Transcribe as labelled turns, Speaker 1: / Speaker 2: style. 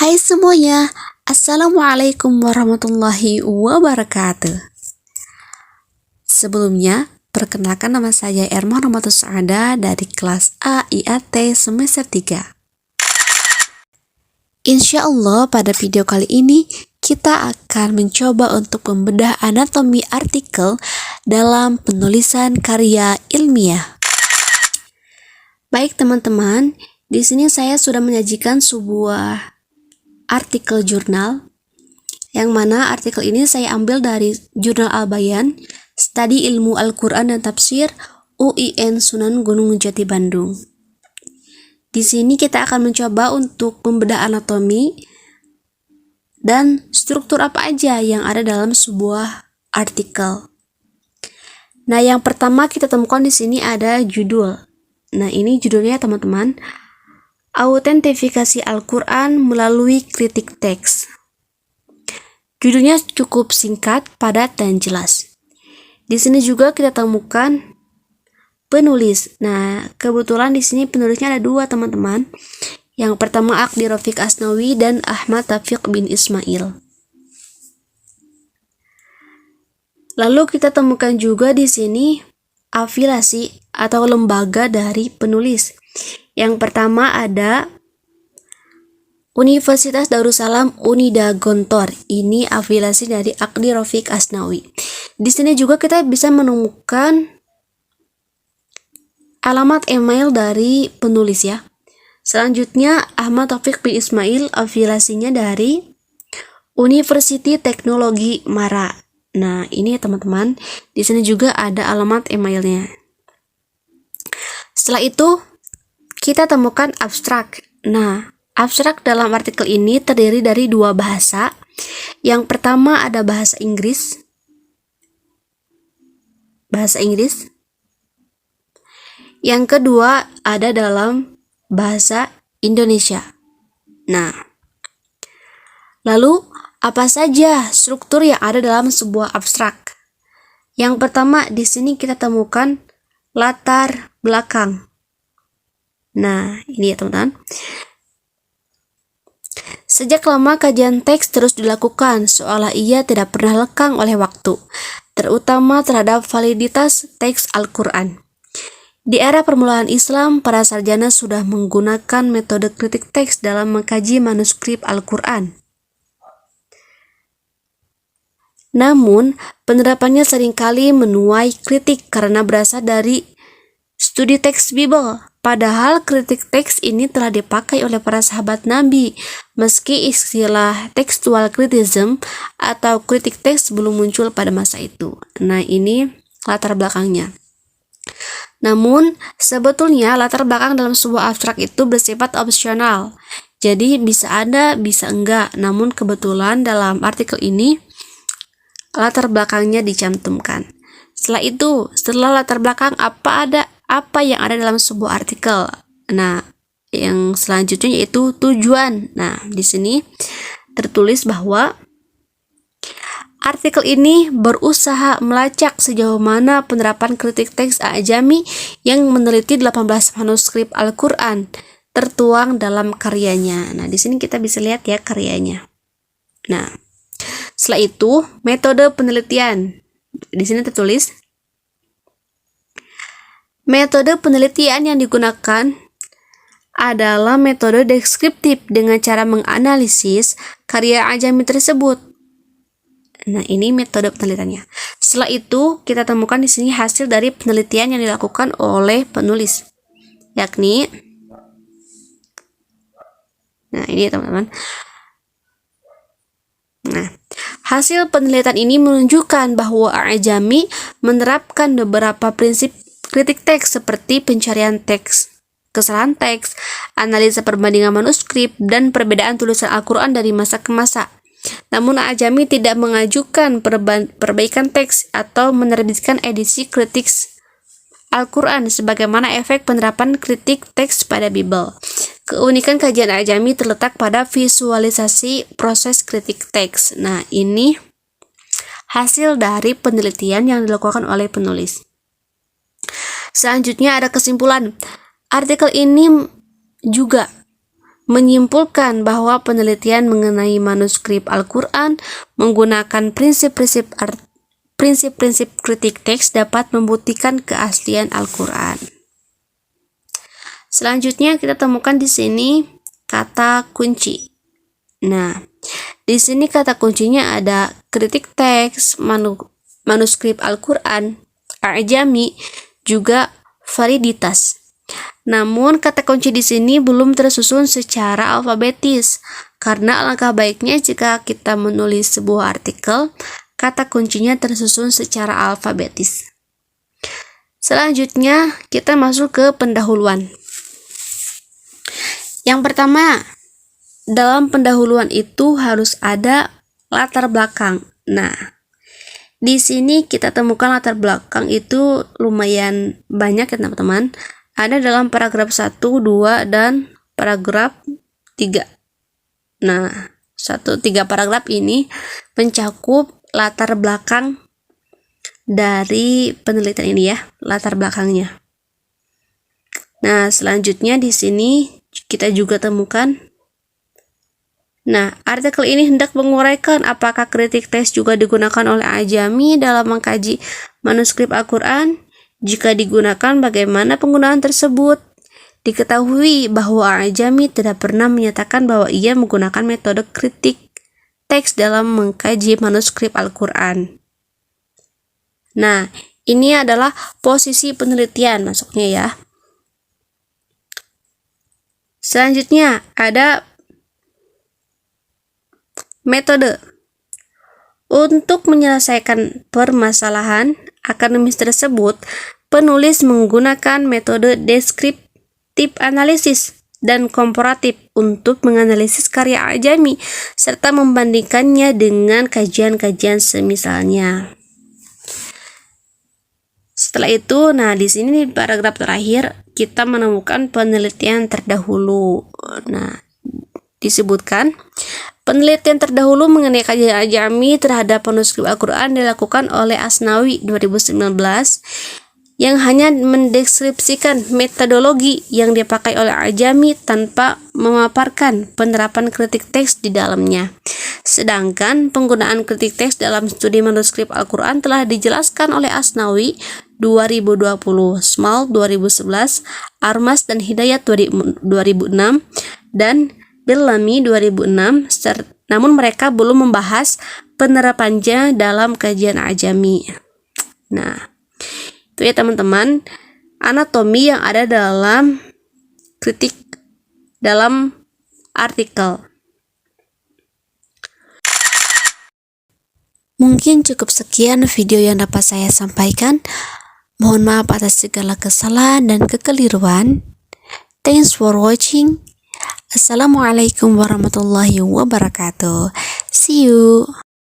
Speaker 1: Hai semuanya, Assalamualaikum warahmatullahi wabarakatuh. Sebelumnya, perkenalkan nama saya Erma Rahmatus Saada dari kelas A IAT semester 3. Insya Allah pada video kali ini kita akan mencoba untuk membedah anatomi artikel dalam penulisan karya ilmiah. Baik teman-teman, di sini saya sudah menyajikan sebuah artikel jurnal, yang mana artikel ini saya ambil dari Jurnal Al-Bayan, Studi Ilmu Al-Quran dan Tafsir, UIN Sunan Gunung Jati Bandung. Di sini kita akan mencoba untuk membedah anatomi dan struktur apa aja yang ada dalam sebuah artikel. Nah, yang pertama kita temukan di sini ada judul. Nah, ini judulnya teman-teman, Autentifikasi Al-Quran melalui kritik teks. Judulnya cukup singkat, padat, dan jelas. Di sini juga kita temukan penulis. Nah, kebetulan di sini penulisnya ada dua teman-teman. Yang pertama Aqdi Rafiq Asnawi dan Ahmad Taufiq bin Ismail. Lalu kita temukan juga di sini afiliasi atau lembaga dari penulis. Yang pertama ada Universitas Darussalam Unida Gontor. Ini afiliasi dari Aqdi Rafiq Asnawi. Di sini juga kita bisa menemukan alamat email dari penulis ya. Selanjutnya Ahmad Taufiq bin Ismail, afiliasinya dari University Teknologi Mara. Nah, ini teman-teman, di sini juga ada alamat emailnya. Setelah itu kita temukan abstrak. Nah, abstrak dalam artikel ini terdiri dari dua bahasa. Yang pertama ada bahasa Inggris. Yang kedua ada dalam bahasa Indonesia. Nah, lalu apa saja struktur yang ada dalam sebuah abstrak? Yang pertama di sini kita temukan latar belakang. Nah, ini ya teman-teman. Sejak lama kajian teks terus dilakukan, seolah ia tidak pernah lekang oleh waktu, terutama terhadap validitas teks Al-Quran. Di era permulaan Islam, para sarjana sudah menggunakan metode kritik teks dalam mengkaji manuskrip Al-Quran. Namun, penerapannya seringkali menuai kritik karena berasal dari studi teks Bible. Padahal kritik teks ini telah dipakai oleh para sahabat Nabi, meski istilah textual criticism atau kritik teks belum muncul pada masa itu. Nah, ini latar belakangnya. Namun, sebetulnya latar belakang dalam sebuah abstrak itu bersifat opsional. Jadi, bisa ada, bisa enggak. Namun, kebetulan dalam artikel ini, latar belakangnya dicantumkan. Setelah latar belakang, apa yang ada dalam sebuah artikel. Nah, yang selanjutnya yaitu tujuan. Nah, di sini tertulis bahwa artikel ini berusaha melacak sejauh mana penerapan kritik teks A'jami yang meneliti 18 manuskrip Al-Quran tertuang dalam karyanya. Nah, di sini kita bisa lihat ya karyanya. Nah, setelah itu metode penelitian. Di sini tertulis metode penelitian yang digunakan adalah metode deskriptif dengan cara menganalisis karya A'jami tersebut. Nah, ini metode penelitiannya. Setelah itu, kita temukan di sini hasil dari penelitian yang dilakukan oleh penulis, yakni, nah ini teman-teman. Nah, hasil penelitian ini menunjukkan bahwa A'jami menerapkan beberapa prinsip kritik teks seperti pencarian teks, kesalahan teks, analisa perbandingan manuskrip, dan perbedaan tulisan Al-Quran dari masa ke masa. Namun A'jami tidak mengajukan perbaikan teks atau menerbitkan edisi kritik Al-Quran sebagaimana efek penerapan kritik teks pada Bible. Keunikan kajian A'jami terletak pada visualisasi proses kritik teks. Nah, ini hasil dari penelitian yang dilakukan oleh penulis. Selanjutnya ada kesimpulan. Artikel ini juga menyimpulkan bahwa penelitian mengenai manuskrip Al-Quran menggunakan prinsip-prinsip kritik teks dapat membuktikan keaslian Al-Quran. Selanjutnya kita temukan di sini kata kunci. Nah, di sini kata kuncinya ada kritik teks, manuskrip Al-Quran, A'jami, juga validitas. Namun kata kunci di sini belum tersusun secara alfabetis, karena alangkah baiknya jika kita menulis sebuah artikel, kata kuncinya tersusun secara alfabetis. Selanjutnya kita masuk ke pendahuluan. Yang pertama, dalam pendahuluan itu harus ada latar belakang. Nah, di sini kita temukan latar belakang itu lumayan banyak ya teman-teman. Ada dalam paragraf 1, 2, dan paragraf 3. Nah, 3 paragraf ini mencakup latar belakang dari penelitian ini ya, latar belakangnya. Nah, selanjutnya di sini kita juga temukan. Nah, artikel ini hendak menguraikan apakah kritik teks juga digunakan oleh A'jami dalam mengkaji manuskrip Al-Quran. Jika digunakan, bagaimana penggunaan tersebut? Diketahui bahwa A'jami tidak pernah menyatakan bahwa ia menggunakan metode kritik teks dalam mengkaji manuskrip Al-Quran. Nah, ini adalah posisi penelitian masuknya ya. Selanjutnya ada metode. Untuk menyelesaikan permasalahan akademis tersebut, penulis menggunakan metode deskriptif analisis dan komparatif untuk menganalisis karya A'jami serta membandingkannya dengan kajian-kajian semisalnya. Setelah itu, nah di sini di paragraf terakhir kita menemukan penelitian terdahulu. Nah, disebutkan penelitian terdahulu mengenai kajian A'jami terhadap manuskrip Al-Quran dilakukan oleh Asnawi 2019 yang hanya mendeskripsikan metodologi yang dipakai oleh A'jami tanpa memaparkan penerapan kritik teks di dalamnya. Sedangkan penggunaan kritik teks dalam studi manuskrip Al-Quran telah dijelaskan oleh Asnawi 2020, Small 2011, Armas dan Hidayat 2006, dan Bellamy 2006, namun mereka belum membahas penerapannya dalam kajian A'jami. Nah, itu ya teman-teman, anatomi yang ada dalam kritik dalam artikel. Mungkin cukup sekian video yang dapat saya sampaikan. Mohon maaf atas segala kesalahan dan kekeliruan. Thanks for watching. Assalamualaikum warahmatullahi wabarakatuh. See you.